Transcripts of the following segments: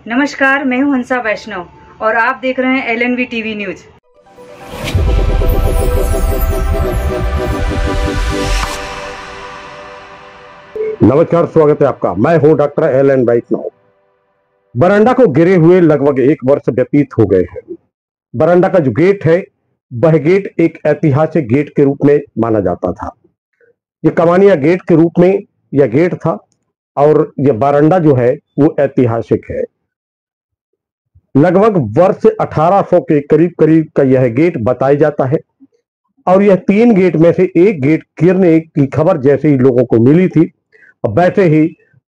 नमस्कार, मैं हूं हंसा वैष्णव और आप देख रहे हैं LNV टीवी न्यूज। नमस्कार, स्वागत है आपका। मैं हूं डॉक्टर LN वैष्णव। बरंडा को गिरे हुए लगभग 1 वर्ष व्यतीत हो गए हैं। बरंडा का जो गेट है वह गेट एक ऐतिहासिक गेट के रूप में माना जाता था। ये कमानिया गेट के रूप में यह गेट था और यह बरंडा जो है वो ऐतिहासिक है। लगभग वर्ष 1800 के करीब करीब का यह गेट बताया जाता है और यह 3 गेट में से एक गेट गिरने की खबर जैसे ही लोगों को मिली थी, वैसे ही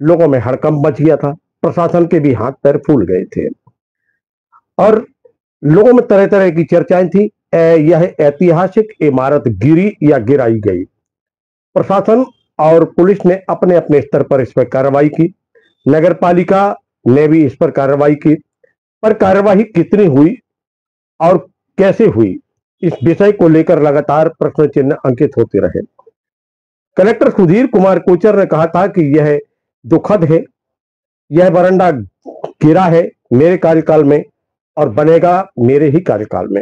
लोगों में हड़कंप मच गया था। प्रशासन के भी हाथ पैर फूल गए थे और लोगों में तरह तरह की चर्चाएं थी। यह ऐतिहासिक इमारत गिरी या गिराई गई। प्रशासन और पुलिस ने अपने अपने स्तर पर इस पर कार्रवाई की। नगर पालिका ने भी इस पर कार्रवाई की, पर कार्यवाही कितनी हुई और कैसे हुई, इस विषय को लेकर लगातार प्रश्न चिन्ह अंकित होते रहे। कलेक्टर सुधीर कुमार कोचर ने कहा था कि यह दुखद है, यह बरंडा गिरा है मेरे कार्यकाल में और बनेगा मेरे ही कार्यकाल में।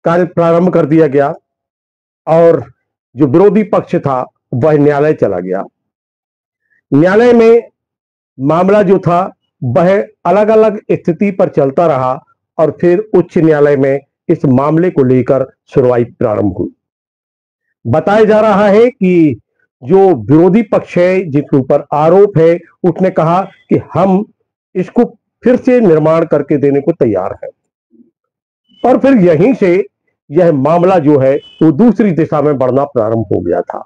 कार्य प्रारंभ कर दिया गया और जो विरोधी पक्ष था वह न्यायालय चला गया। न्यायालय में मामला जो था वह अलग अलग स्थिति पर चलता रहा और फिर उच्च न्यायालय में इस मामले को लेकर सुनवाई प्रारंभ हुई। बताया जा रहा है कि जो विरोधी पक्ष है, जिसके ऊपर आरोप है, उसने कहा कि हम इसको फिर से निर्माण करके देने को तैयार है और फिर यहीं से यह मामला जो है वो दूसरी दिशा में बढ़ना प्रारंभ हो गया था।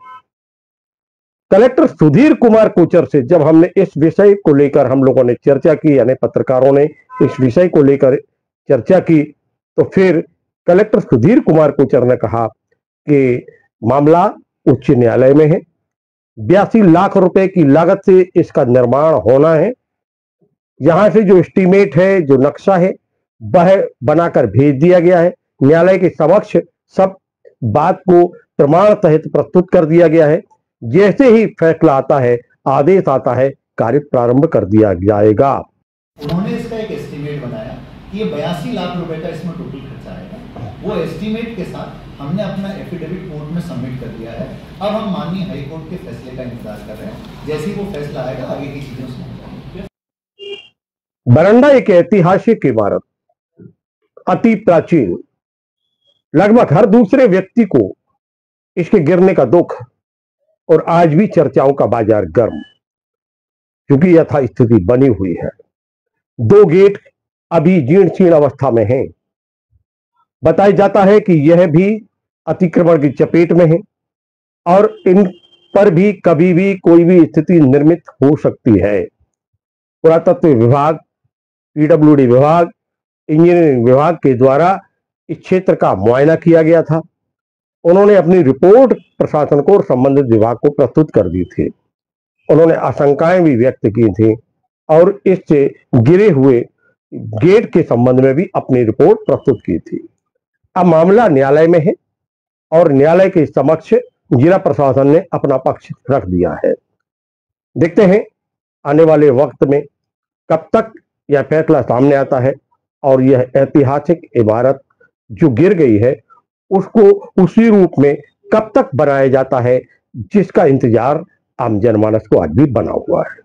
कलेक्टर सुधीर कुमार कोचर से जब हमने इस विषय को लेकर हम लोगों ने चर्चा की, यानी पत्रकारों ने इस विषय को लेकर चर्चा की, तो फिर कलेक्टर सुधीर कुमार कोचर ने कहा कि मामला उच्च न्यायालय में है। 82 लाख रुपए की लागत से इसका निर्माण होना है। यहां से जो एस्टीमेट है, जो नक्शा है, वह बनाकर भेज दिया गया है। न्यायालय के समक्ष सब बात को प्रमाण सहित प्रस्तुत कर दिया गया है। जैसे ही फैसला आता है, आदेश आता है, कार्य प्रारंभ कर दिया जाएगा। उन्होंने इसका एक एस्टीमेट बनाया कि ये 82 लाख रुपए का इसमें टोटल खर्चा आएगा। वो एस्टीमेट के साथ हमने अपना एफिडेविट कोर्ट में सबमिट कर दिया है। अब हम माननीय हाई कोर्ट के फैसले का इंतजार कर रहे हैं। जैसे ही वो फैसला आएगा, आगे की चीजें उसमें हो जाएंगी। बरंडा एक ऐतिहासिक इमारत, अति प्राचीन, लगभग हर दूसरे व्यक्ति को इसके गिरने का दुख और आज भी चर्चाओं का बाजार गर्म, क्योंकि यथास्थिति बनी हुई है। 2 गेट अभी जीर्ण शीर्ण अवस्था में हैं। बताया जाता है कि यह भी अतिक्रमण की चपेट में है और इन पर भी कभी भी कोई भी स्थिति निर्मित हो सकती है। पुरातत्व विभाग, PWD विभाग, इंजीनियरिंग विभाग के द्वारा इस क्षेत्र का मुआयना किया गया था। उन्होंने अपनी रिपोर्ट प्रशासन को और संबंधित विभाग को प्रस्तुत कर दी थी। उन्होंने आशंकाएं भी व्यक्त की थी और इससे गिरे हुए गेट के संबंध में भी अपनी रिपोर्ट प्रस्तुत की थी। अब मामला न्यायालय में है और न्यायालय के समक्ष जिला प्रशासन ने अपना पक्ष रख दिया है। देखते हैं आने वाले वक्त में कब तक यह फैसला सामने आता है और यह ऐतिहासिक इमारत जो गिर गई है उसको उसी रूप में कब तक बनाया जाता है, जिसका इंतजार आम जनमानस को आज भी बना हुआ है।